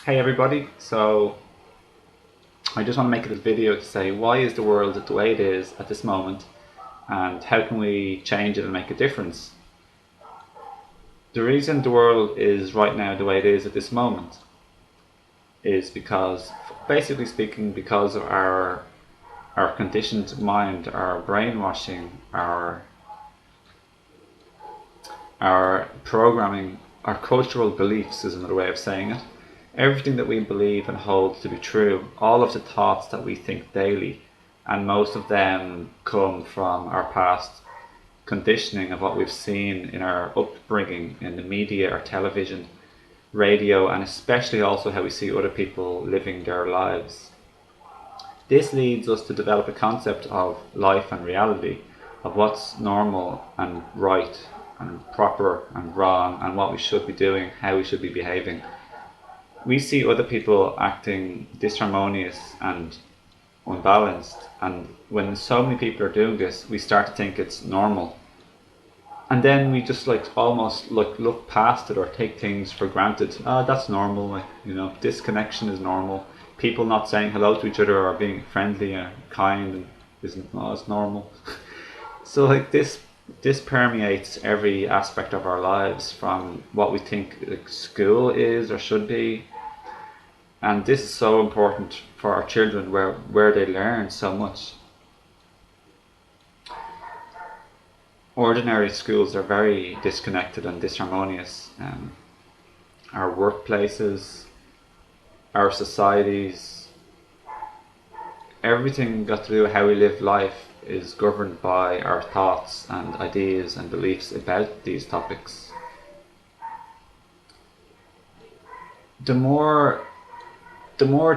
Hey everybody, so I just want to make a video to say why is the world the way it is at this moment and how can we change it and make a difference. The reason the world is right now the way it is at this moment is because, basically speaking, because of our conditioned mind, our brainwashing, our programming, our cultural beliefs is another way of saying it. Everything that we believe and hold to be true, all of the thoughts that we think daily, and most of them come from our past conditioning of what we've seen in our upbringing, in the media or television, radio, and especially also how we see other people living their lives. This leads us to develop a concept of life and reality, of what's normal and right and proper and wrong, and what we should be doing, how we should be behaving. We see other people acting disharmonious and unbalanced, and when so many people are doing this, we start to think it's normal. And then we just almost look past it or take things for granted. Oh, that's normal, this connection is normal. People not saying hello to each other or being friendly and kind and isn't, oh, it's normal. So this permeates every aspect of our lives, from what we think school is or should be. And this is so important for our children, where they learn so much. Ordinary schools are very disconnected and disharmonious. Our workplaces, our societies, everything got to do with how we live life is governed by our thoughts and ideas and beliefs about these topics. The more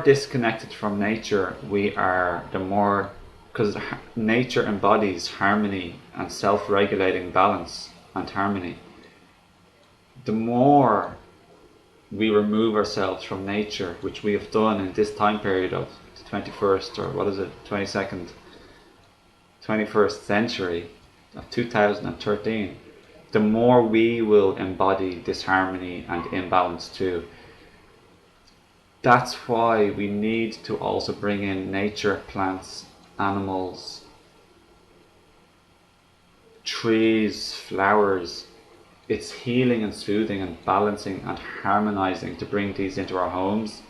disconnected from nature we are, the more, because nature embodies harmony and self-regulating balance and harmony. The more we remove ourselves from nature, which we have done in this time period of the 21st, or what is it, 21st century of 2013, the more we will embody disharmony and imbalance too. That's why we need to also bring in nature, plants, animals, trees, flowers. It's healing and soothing and balancing and harmonizing to bring these into our homes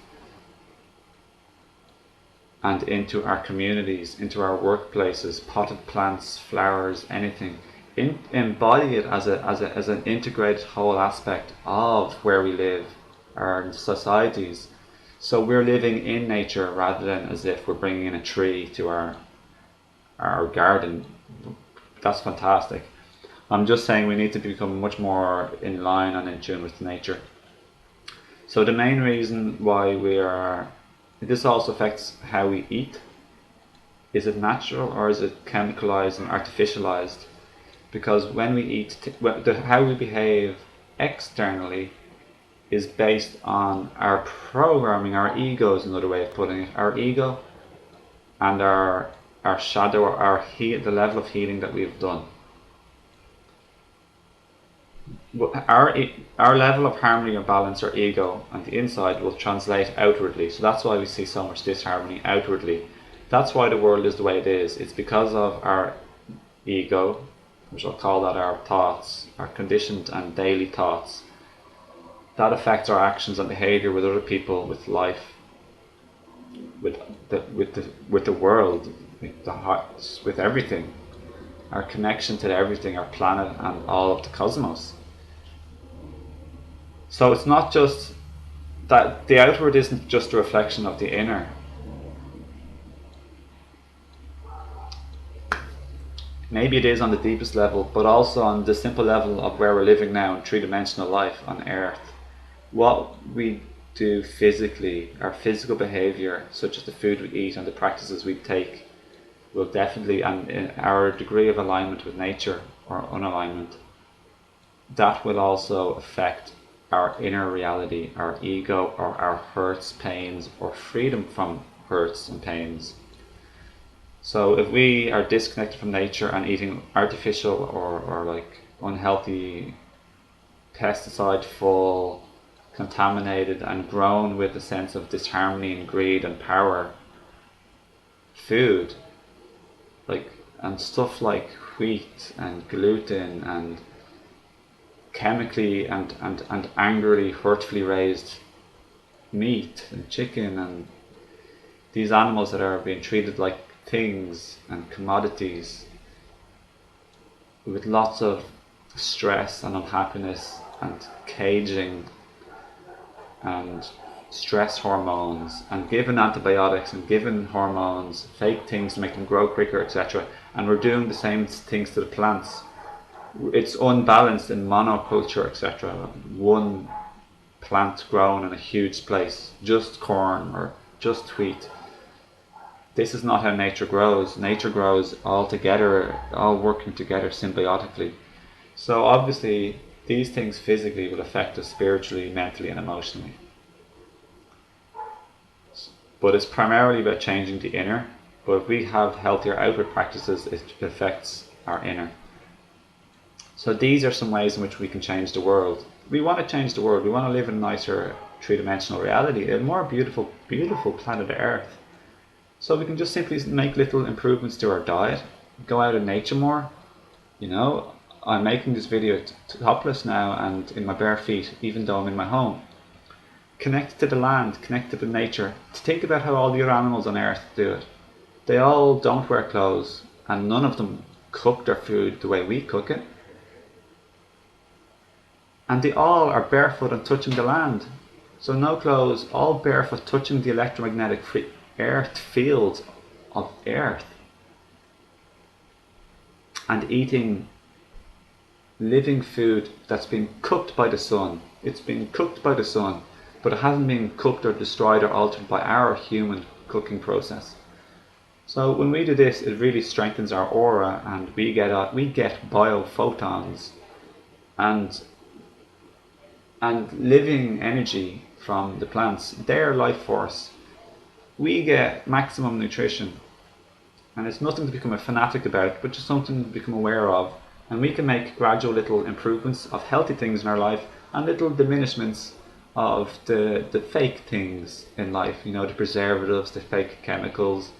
and into our communities, into our workplaces, potted plants, flowers, anything. Embody it as an integrated whole aspect of where we live, our societies. So we're living in nature rather than as if we're bringing in a tree to our garden. That's fantastic. I'm just saying we need to become much more in line and in tune with nature. So the main reason why this also affects how we eat. Is it natural or is it chemicalized and artificialized? Because when we eat, how we behave externally is based on our programming. Our ego is another way of putting it. Our ego and our shadow, the level of healing that we've done. Our level of harmony or balance, or ego on the inside, will translate outwardly. So that's why we see so much disharmony outwardly. That's why the world is the way it is. It's because of our ego, which I'll call that our thoughts, our conditioned and daily thoughts. That affects our actions and behavior with other people, with life, with the world, with the hearts, with everything. Our connection to everything, our planet and all of the cosmos. So it's not just that the outward isn't just a reflection of the inner. Maybe it is on the deepest level, but also on the simple level of where we're living now in three-dimensional life on Earth. What we do physically, our physical behavior, such as the food we eat and the practices we take, will definitely, and in our degree of alignment with nature or unalignment, that will also affect our inner reality, our ego, or our hurts, pains, or freedom from hurts and pains. So if we are disconnected from nature and eating artificial or like unhealthy, pesticide full, contaminated and grown with a sense of disharmony and greed and power food, and stuff like wheat and gluten and chemically and angrily, hurtfully raised meat and chicken, and these animals that are being treated like things and commodities with lots of stress and unhappiness and caging and stress hormones, and given antibiotics and given hormones, fake things to make them grow quicker, etc. And we're doing the same things to the plants. It's unbalanced in monoculture, etc. One plant grown in a huge place, just corn or just wheat. This is not how nature grows. Nature grows all together, all working together symbiotically. So obviously these things physically will affect us spiritually, mentally and emotionally. But it's primarily about changing the inner. But if we have healthier outward practices, it affects our inner. So these are some ways in which we can change the world. We want to change the world. We want to live in a nicer three-dimensional reality, a more beautiful, beautiful planet Earth. So we can just simply make little improvements to our diet, go out in nature more. I'm making this video topless now and in my bare feet, even though I'm in my home. Connect to the land, connect to the nature. To think about how all the other animals on Earth do it. They all don't wear clothes, and none of them cook their food the way we cook it. And they all are barefoot and touching the land. So no clothes, all barefoot, touching the electromagnetic earth fields of Earth. And eating living food that's been cooked by the sun. It's been cooked by the sun, but it hasn't been cooked or destroyed or altered by our human cooking process. So when we do this, it really strengthens our aura, and we get biophotons and living energy from the plants, their life force. We get maximum nutrition, and it's nothing to become a fanatic about, but just something to become aware of. And we can make gradual little improvements of healthy things in our life and little diminishments of the fake things in life, the preservatives, the fake chemicals,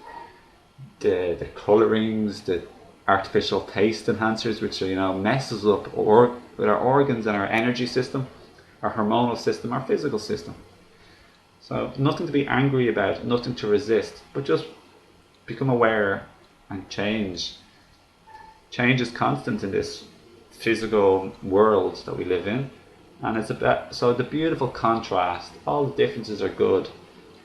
the colorings, the artificial taste enhancers, which messes up with our organs and our energy system, our hormonal system, our physical system. So nothing to be angry about, nothing to resist, but just become aware and change. Change is constant in this physical world that we live in, and it's about, so the beautiful contrast, all the differences are good.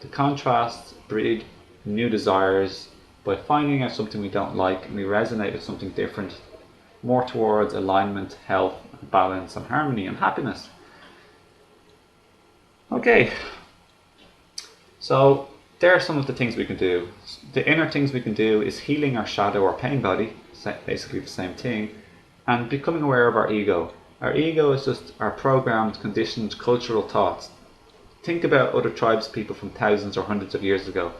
The contrasts breed new desires by finding out something we don't like and we resonate with something different, more towards alignment, health, balance and harmony and happiness. Okay, so there are some of the things we can do. The inner things we can do is healing our shadow or pain body, basically the same thing, and becoming aware of our ego. Our ego is just our programmed, conditioned cultural thoughts. Think about other tribes, people from thousands or hundreds of years ago.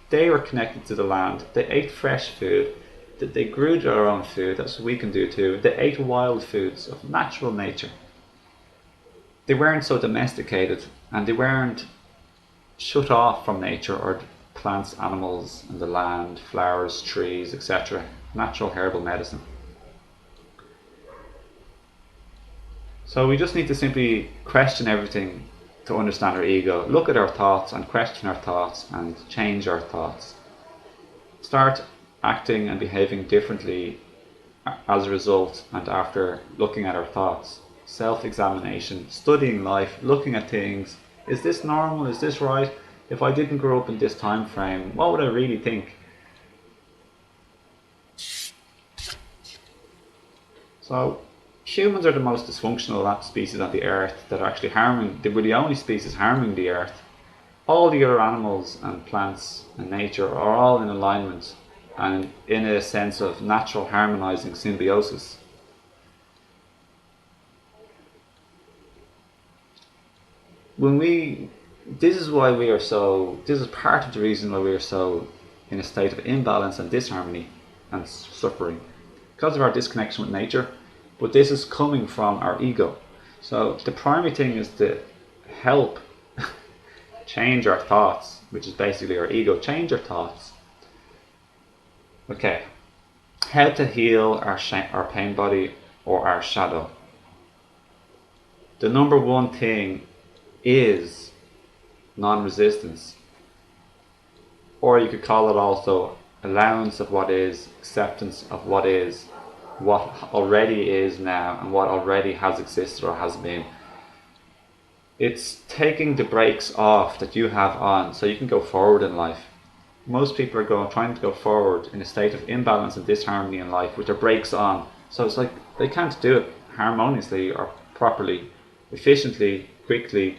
They were connected to the land. They ate fresh food. They grew their own food. That's what we can do too. They ate wild foods of natural nature. They weren't so domesticated, and they weren't shut off from nature or plants, animals and the land, flowers, trees, etc. Natural herbal medicine. So we just need to simply question everything to understand our ego. Look at our thoughts and question our thoughts and change our thoughts. Start acting and behaving differently as a result and after looking at our thoughts. Self-examination, studying life, looking at things. Is this normal? Is this right? If I didn't grow up in this time frame, what would I really think? So humans are the most dysfunctional species on the earth that are actually we're the only species harming the earth. All the other animals and plants and nature are all in alignment and in a sense of natural harmonizing symbiosis. This is part of the reason why we are so in a state of imbalance and disharmony and suffering, because of our disconnection with nature. But this is coming from our ego. So the primary thing is to help change our thoughts, which is basically our ego, change our thoughts. Okay, how to heal our pain body or our shadow. The number one thing is non-resistance, or you could call it also allowance of what is, acceptance of what is, what already is now, and what already has existed or has been. It's taking the brakes off that you have on so you can go forward in life. Most people are trying to go forward in a state of imbalance and disharmony in life with their brakes on. So it's like they can't do it harmoniously or properly, efficiently, quickly,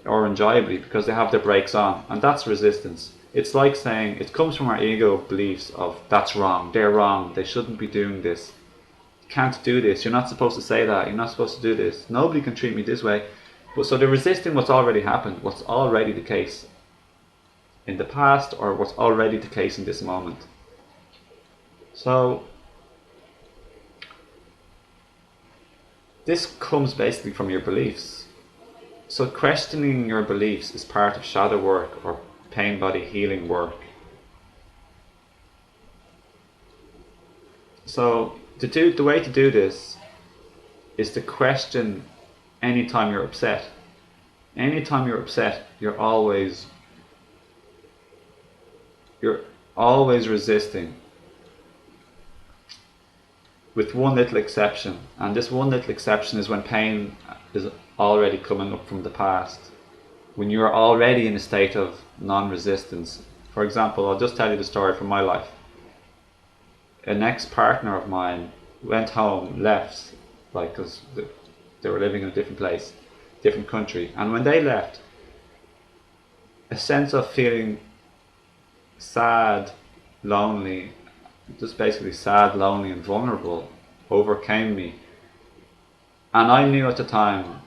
or enjoyably because they have their brakes on, and that's resistance. It's like saying it comes from our ego beliefs of that's wrong, they're wrong, they shouldn't be doing this, you can't do this, you're not supposed to say that, you're not supposed to do this, nobody can treat me this way. But so they're resisting what's already happened, what's already the case in the past, or what's already the case in this moment. So this comes basically from your beliefs. So questioning your beliefs is part of shadow work or pain body healing work. So the way to do this is to question anytime you're upset. Anytime you're upset, you're always resisting, with one little exception. And this one little exception is when pain is already coming up from the past, when you're already in a state of non-resistance. For example, I'll just tell you the story from my life. An ex-partner of mine went home, left, like, because they were living in a different place, different country, and when they left, a sense of feeling sad, lonely, just basically sad, lonely and vulnerable overcame me. And I knew at the time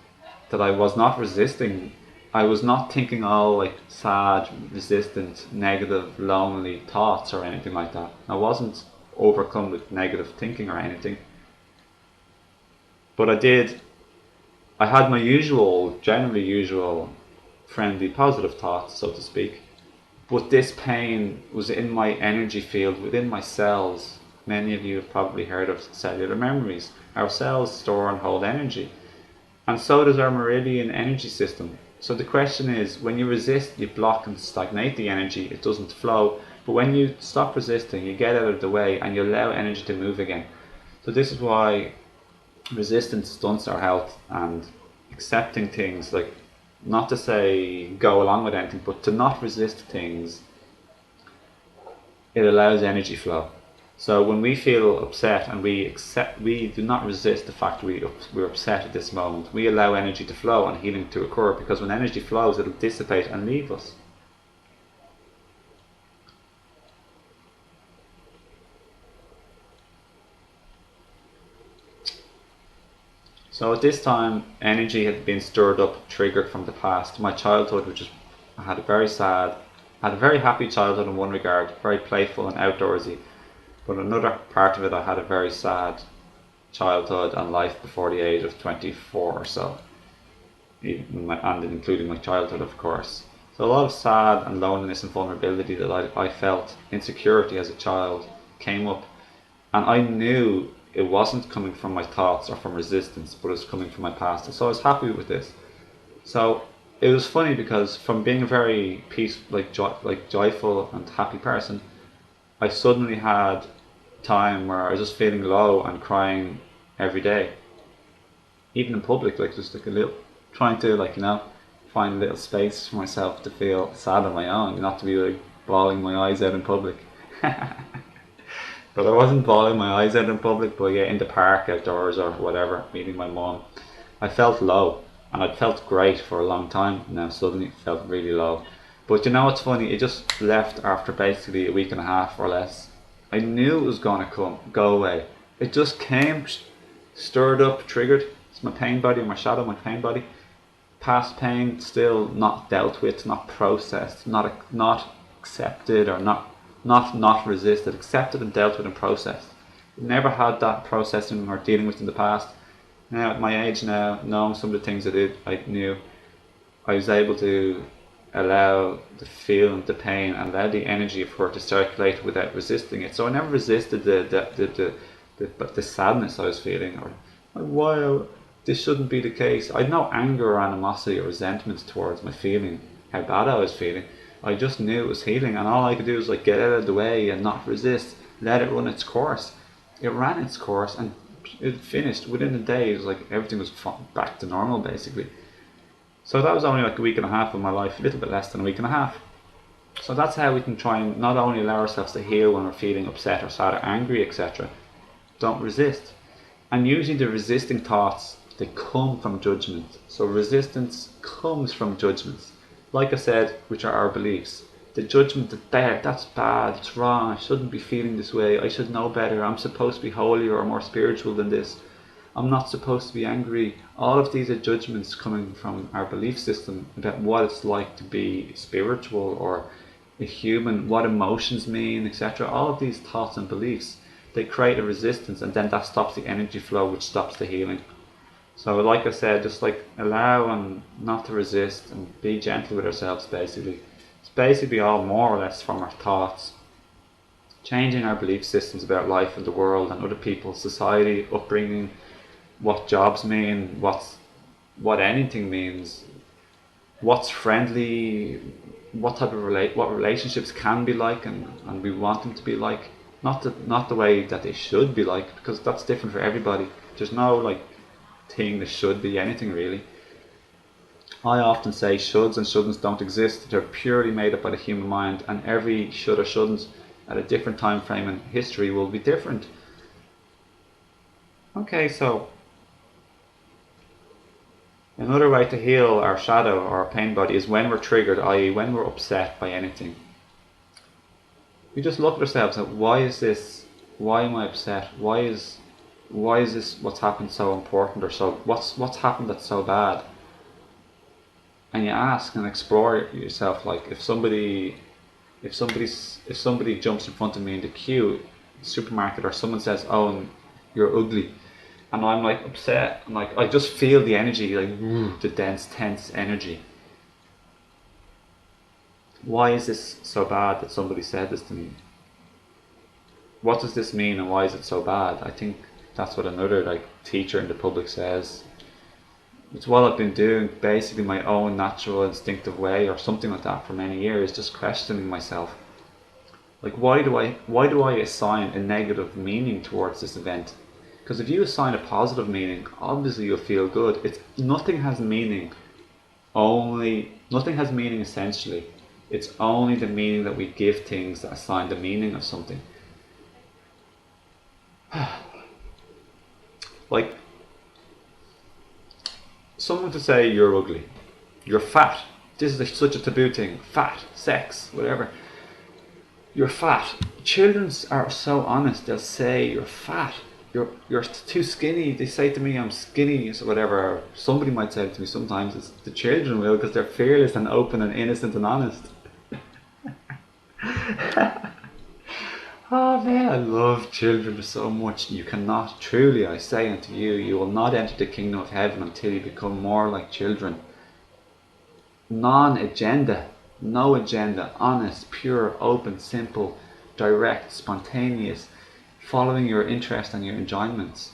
that I was not resisting. I was not thinking all like sad, resistant, negative, lonely thoughts or anything like that. I wasn't overcome with negative thinking or anything. But I had my generally usual friendly, positive thoughts, so to speak. But this pain was in my energy field, within my cells. Many of you have probably heard of cellular memories. Our cells store and hold energy. And so does our meridian energy system. So the question is, when you resist, you block and stagnate the energy, it doesn't flow. But when you stop resisting, you get out of the way and you allow energy to move again. So this is why resistance stunts our health, and accepting things, like, not to say go along with anything, but to not resist things, it allows energy flow. So when we feel upset and we do not resist the fact that we're upset at this moment. We allow energy to flow and healing to occur, because when energy flows, it'll dissipate and leave us. So at this time, energy had been stirred up, triggered from the past. My childhood, I had a very happy childhood in one regard, very playful and outdoorsy. But another part of it, I had a very sad childhood and life before the age of 24 or so, and including my childhood, of course. So a lot of sad and loneliness and vulnerability that I felt, insecurity as a child, came up, and I knew it wasn't coming from my thoughts or from resistance, but it was coming from my past. So I was happy with this. So it was funny, because from being a very joyful and happy person, I suddenly had time where I was just feeling low and crying every day, even in public, trying to find a little space for myself to feel sad on my own, not to be like bawling my eyes out in public. But I wasn't bawling my eyes out in public, but yeah, in the park, outdoors or whatever, meeting my mom. I felt low, and I'd felt great for a long time. Now suddenly it felt really low. But you know what's funny? It just left after basically a week and a half or less. I knew it was going to go away. It just came, stirred up, triggered. It's my pain body, my shadow, my pain body. Past pain, still not dealt with, not processed, not accepted, or not resisted, accepted and dealt with and processed. Never had that processing or dealing with in the past. Now at my age now, knowing some of the things I knew, I was able to allow the feeling, the pain, and allow the energy of her to circulate without resisting it. So I never resisted the sadness I was feeling, or why this shouldn't be the case. I had no anger or animosity or resentment towards my feeling, how bad I was feeling. I just knew it was healing, and all I could do was like get out of the way and not resist, let it run its course. It ran its course, and it finished within a day. It was like everything was back to normal basically. So that was only like a week and a half of my life, a little bit less than a week and a half. So that's how we can try and not only allow ourselves to heal when we're feeling upset or sad or angry, etc. Don't resist. And usually the resisting thoughts, they come from judgment. So resistance comes from judgments. Like I said, which are our beliefs. The judgment that that's bad, it's wrong, I shouldn't be feeling this way, I should know better, I'm supposed to be holier or more spiritual than this, I'm not supposed to be angry. All of these are judgments coming from our belief system about what it's like to be spiritual or a human, what emotions mean, etc. All of these thoughts and beliefs, they create a resistance, and then that stops the energy flow, which stops the healing. So like I said, just like allow and not to resist and be gentle with ourselves basically. It's basically all more or less from our thoughts. Changing our belief systems about life and the world and other people, society, upbringing, what jobs mean, what anything means, what's friendly, what type of what relationships can be like, and we want them to be like, not the way that they should be like, because that's different for everybody. There's no like thing that should be anything really. I often say shoulds and shouldn'ts don't exist. They're purely made up by the human mind, and every should or shouldn't at a different time frame in history will be different. Okay, so another way to heal our shadow or our pain body is when we're triggered, i.e. when we're upset by anything. We just look at ourselves and why is this? Why am I upset? Why is this what's happened so important, or so what's happened that's so bad? And you ask and explore yourself, like if somebody jumps in front of me in the queue, supermarket, or someone says, "Oh, you're ugly," and I'm like upset, and like I just feel the energy, like the dense, tense energy. Why is this so bad that somebody said this to me? What does this mean, and why is it so bad? I think that's what another like teacher in the public says. It's what I've been doing, basically my own natural instinctive way or something like that for many years, just questioning myself. Like why do I assign a negative meaning towards this event? Because if you assign a positive meaning, obviously you'll feel good. Nothing has meaning essentially. It's only the meaning that we give things that assign the meaning of something. Like someone to say you're ugly, you're fat. This is such a taboo thing. Fat, sex, whatever. You're fat. Children are so honest. They'll say you're fat. You're too skinny. They say to me I'm skinny, so whatever. Somebody might say it to me sometimes. It's the children will, because they're fearless and open and innocent and honest. Oh man, I love children so much. You cannot, truly I say unto you, you will not enter the kingdom of heaven until you become more like children. Non-agenda, no agenda, honest, pure, open, simple, direct, spontaneous, following your interest and your enjoyments.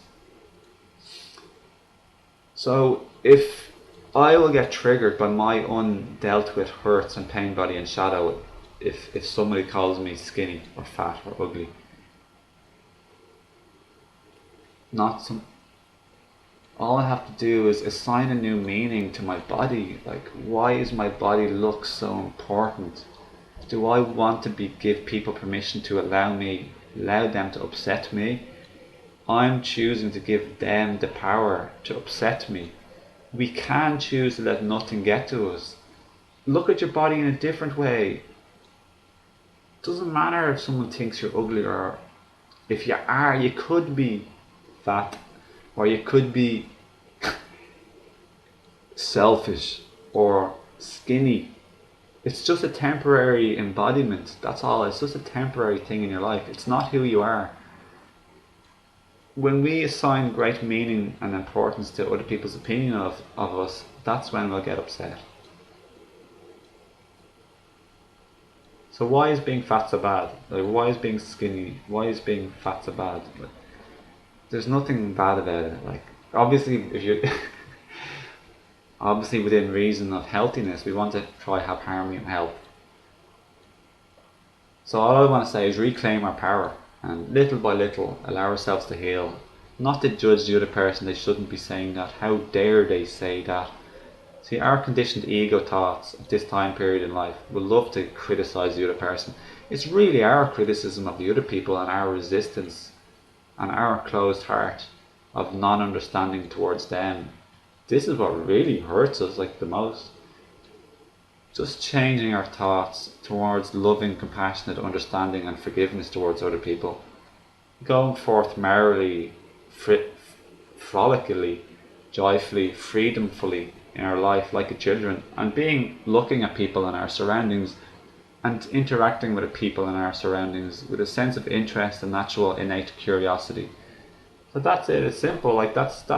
So if I will get triggered by my undealt with hurts and pain body and shadow, if somebody calls me skinny or fat or ugly, all I have to do is assign a new meaning to my body. Like, why is my body look so important? Do I want to give people permission to allow them to upset me? I'm choosing to give them the power to upset me. We can choose to let nothing get to us. Look at your body in a different way. Doesn't matter if someone thinks you're ugly, or if you could be fat, or you could be selfish or skinny. It's just a temporary embodiment, that's all. It's just a temporary thing in your life. It's not who you are. When we assign great meaning and importance to other people's opinion of us, that's when we'll get upset. So why is being fat so bad? Like, why is being skinny? Why is being fat so bad? Like, there's nothing bad about it. Like, obviously, if you obviously within reason of healthiness, we want to try have harmony and health. So all I want to say is reclaim our power and little by little allow ourselves to heal. Not to judge the other person, they shouldn't be saying that. How dare they say that? See, our conditioned ego thoughts at this time period in life will love to criticize the other person. It's really our criticism of the other people and our resistance and our closed heart of non-understanding towards them. This is what really hurts us like the most. Just changing our thoughts towards loving, compassionate understanding and forgiveness towards other people. Going forth merrily, frolically, joyfully, freedomfully in our life like a children, and looking at people in our surroundings and interacting with the people in our surroundings with a sense of interest and natural innate curiosity. So that's it. It's simple. Like that's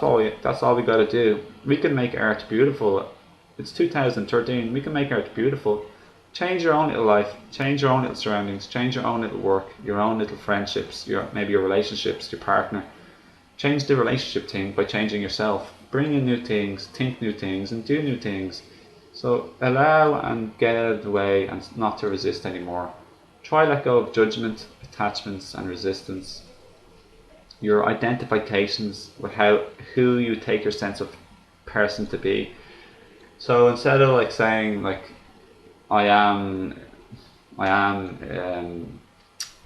all we got to do. We can make art beautiful. It's 2013. We can make art beautiful. Change your own little life. Change your own little surroundings. Change your own little work. Your own little friendships. Maybe your relationships. Your partner. Change the relationship thing by changing yourself. Bring in new things. Think new things and do new things. So allow and get out of the way and not to resist anymore. Try let go of judgment, attachments, and resistance. Your identifications with who you take your sense of person to be. So instead of like saying like I am a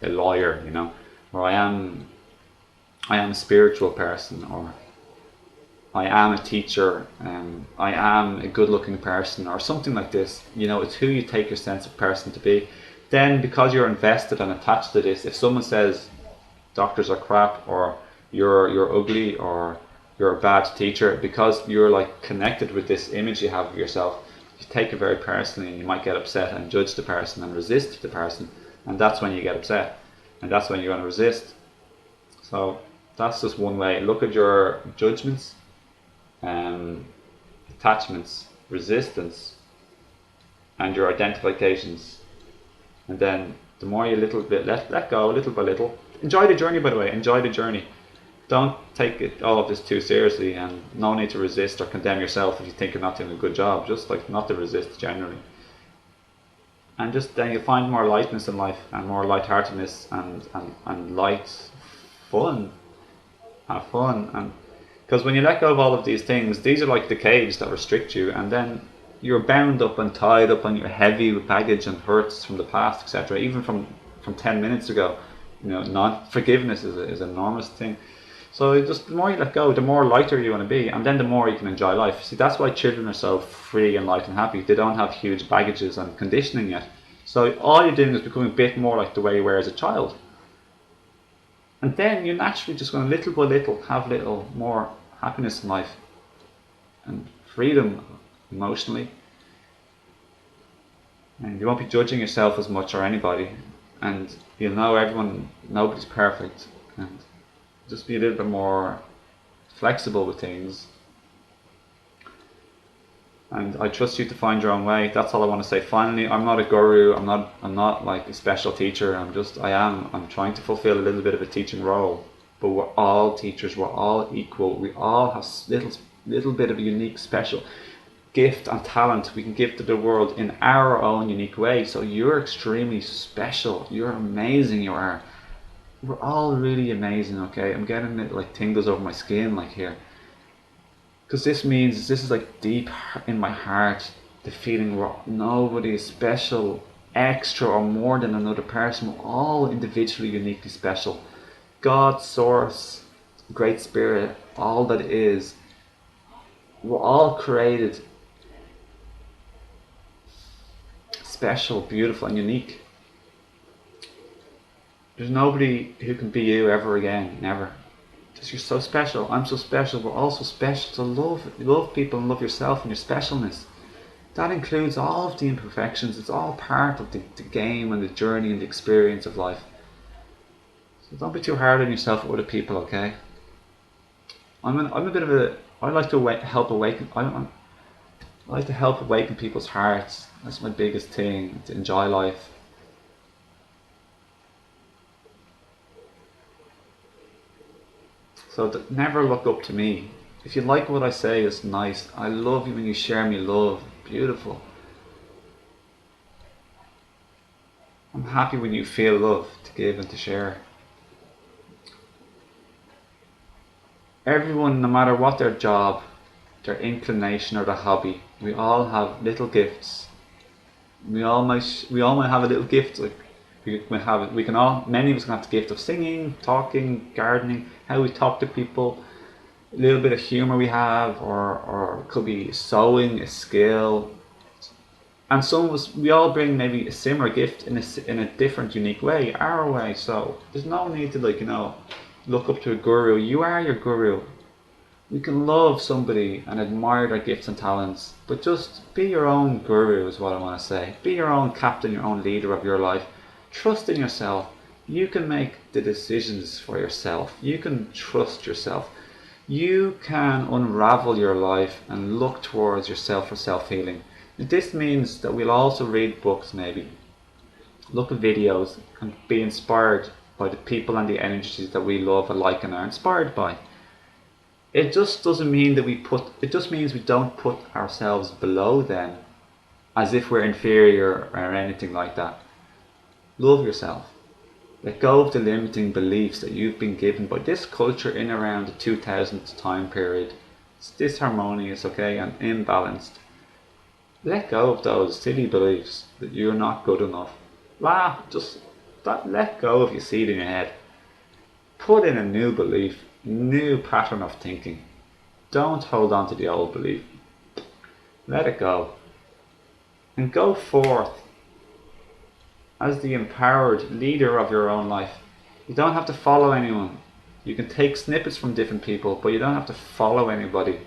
lawyer, or I am a spiritual person, or I am a teacher, I am a good-looking person, or something like this. It's who you take your sense of person to be. Then, because you're invested and attached to this, if someone says doctors are crap, or you're ugly, or you're a bad teacher, because you're like connected with this image you have of yourself, you take it very personally, and you might get upset and judge the person and resist the person, and that's when you get upset, and that's when you're going to resist. So that's just one way. Look at your judgments, attachments, resistance, and your identifications, and then the more you little bit let go little by little. Enjoy the journey, by the way. Enjoy the journey. Don't take all of this too seriously, and no need to resist or condemn yourself if you think you're not doing a good job. Just like not to resist generally, and just then you'll find more lightness in life and more lightheartedness and light fun. Have fun, and because when you let go of all of these things, these are like the cage that restrict you, and then you're bound up and tied up, and you're heavy with baggage and hurts from the past, etc. Even from 10 minutes ago. Non-forgiveness is an enormous thing. So just the more you let go, the more lighter you want to be, and then the more you can enjoy life. See, that's why children are so free and light and happy. They don't have huge baggages and conditioning yet. So all you're doing is becoming a bit more like the way you were as a child. And then you're naturally just going to little by little have little more happiness in life and freedom emotionally. And you won't be judging yourself as much or anybody. And you'll know nobody's perfect. And just be a little bit more flexible with things. And I trust you to find your own way. That's all I want to say. Finally, I'm not a guru. I'm not like a special teacher. I'm trying to fulfill a little bit of a teaching role. But we're all teachers. We're all equal. We all have little bit of a unique, special gift and talent we can give to the world in our own unique way. So you're extremely special. You're amazing. You are. We're all really amazing. Okay, I'm getting it like tingles over my skin like here. Because this is like deep in my heart, the feeling where nobody is special, extra or more than another person. We're all individually, uniquely special. God, Source, Great Spirit, all that is. We're all created special, beautiful and unique. There's nobody who can be you ever again, never. Because you're so special, I'm so special, we're all so special. So love people and love yourself and your specialness. That includes all of the imperfections. It's all part of the game and the journey and the experience of life. So don't be too hard on yourself or other people, okay? I like to help awaken. I like to help awaken people's hearts. That's my biggest thing. To enjoy life, So never look up to me. If you like what I say, it's nice. I love you when you share me love. Beautiful. I'm happy when you feel love to give and to share. Everyone, no matter what their job, their inclination or their hobby, we all have little gifts. We all might have a little gift. Like many of us can have the gift of singing, talking, gardening, how we talk to people, a little bit of humor we have, or it could be sewing, a skill. And some of us, we all bring maybe a similar gift in a different, unique way, our way. So there's no need to look up to a guru. You are your guru. You can love somebody and admire their gifts and talents, but just be your own guru is what I want to say. Be your own captain, your own leader of your life. Trust in yourself. You can make the decisions for yourself. You can trust yourself. You can unravel your life and look towards yourself for self-healing. This means that we'll also read books maybe, look at videos and be inspired by the people and the energies that we love and like and are inspired by. It just doesn't mean that it just means we don't put ourselves below them as if we're inferior or anything like that. Love yourself. Let go of the limiting beliefs that you've been given by this culture in around the 2000s time period. It's disharmonious, okay, and imbalanced. Let go of those silly beliefs that you're not good enough. Let go of your seed in your head. Put in a new belief, new pattern of thinking. Don't hold on to the old belief. Let it go. And go forth as the empowered leader of your own life. You don't have to follow anyone. You can take snippets from different people, but you don't have to follow anybody.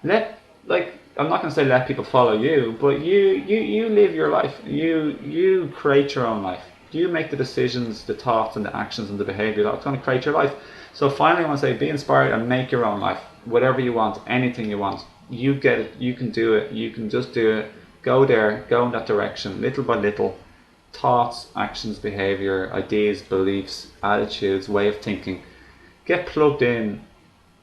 I'm not going to say let people follow you, but you live your life. You create your own life. You make the decisions, the thoughts and the actions and the behaviour that's going to create your life. So finally I want to say, be inspired and make your own life. Whatever you want, anything you want. You get it, you can do it, you can just do it. Go there, go in that direction, little by little. Thoughts, actions, behaviour, ideas, beliefs, attitudes, way of thinking. Get plugged in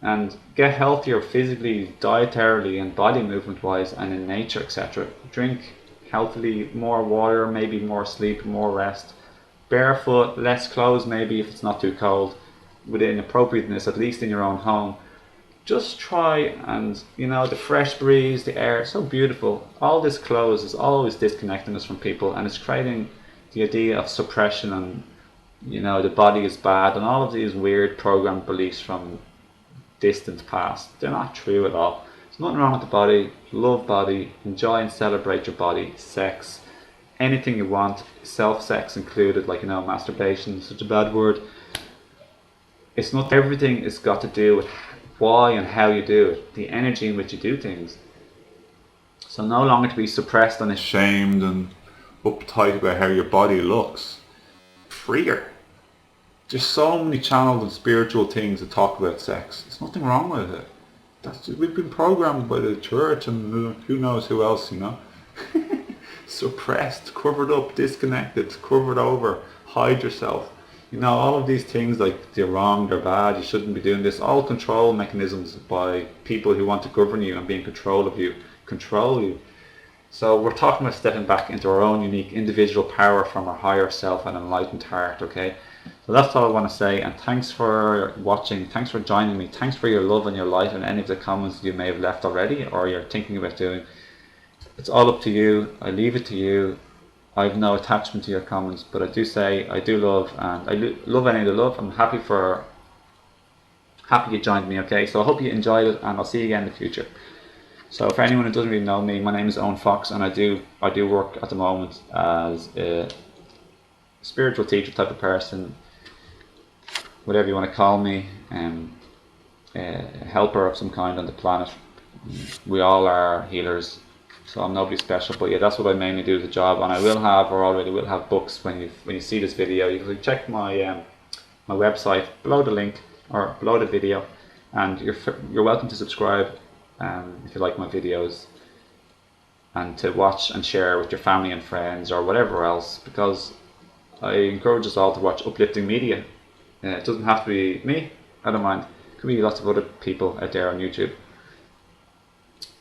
and get healthier physically, dietarily and body movement wise and in nature, etc. Drink healthily, more water, maybe more sleep, more rest. Barefoot, less clothes maybe if it's not too cold, within appropriateness, at least in your own home. Just try and, the fresh breeze, the air, so beautiful. All this clothes is always disconnecting us from people and it's creating the idea of suppression and, the body is bad and all of these weird programmed beliefs from distant past. They're not true at all. There's nothing wrong with the body. Love body, enjoy and celebrate your body, sex, anything you want, self-sex included, like masturbation, such a bad word. It's not everything is got to do with why and how you do it, the energy in which you do things. So no longer to be suppressed and ashamed and uptight about how your body looks. Freer. There's so many channels and spiritual things that talk about sex. There's nothing wrong with it. We've been programmed by the church and who knows who else, Suppressed, covered up, disconnected, covered over, hide yourself. All of these things like they're wrong, they're bad, you shouldn't be doing this. All control mechanisms by people who want to govern you and be in control of you, control you. So we're talking about stepping back into our own unique individual power from our higher self and enlightened heart, okay? So that's all I want to say, and thanks for watching, thanks for joining me, thanks for your love and your light and any of the comments you may have left already or you're thinking about doing. It's all up to you, I leave it to you. I have no attachment to your comments, but I do say I do love, and I love any of the love. I'm happy you joined me, okay? So I hope you enjoyed it, and I'll see you again in the future. So for anyone who doesn't really know me, my name is Owen Fox, and I do work at the moment as a spiritual teacher type of person, whatever you want to call me, a helper of some kind on the planet. We all are healers. So I'm nobody special, but yeah, that's what I mainly do as a job, and I will have, or already will have, books when you see this video. You can check my my website below the link or below the video, and you're welcome to subscribe if you like my videos, and to watch and share with your family and friends or whatever else, because I encourage us all to watch uplifting media. It doesn't have to be me. I don't mind. Could be lots of other people out there on YouTube.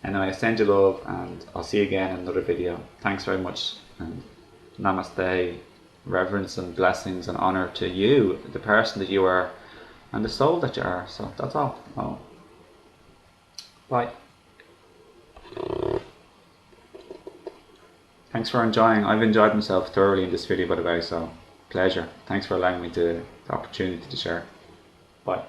Anyway, I send you love, and I'll see you again in another video. Thanks very much, and namaste, reverence and blessings and honor to you, the person that you are, and the soul that you are. So that's all. Oh. Bye. Thanks for enjoying. I've enjoyed myself thoroughly in this video, by the way, so pleasure. Thanks for allowing me the opportunity to share. Bye.